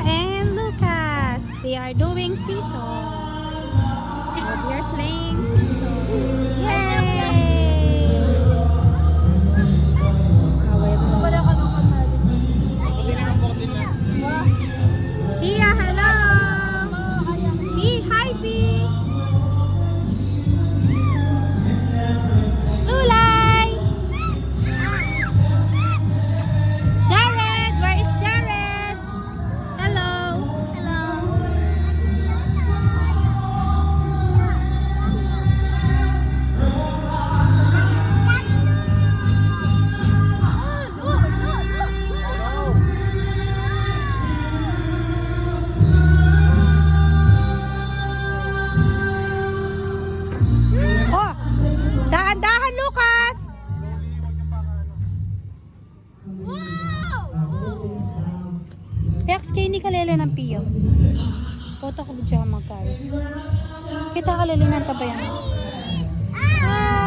and Lucas. They are doing seesaw. They are playing seesaw. Yay! Wala ka nung kanal. Pia, hello! Hi, P! Lulay! Jared! Where is Jared? Hello! Hello. Oh! Dahan-dahan, Lucas! Peaks kayo ni kalele ng Pio. Foto ko dyan magkaya. Kita kalele ng tabayan. Hi!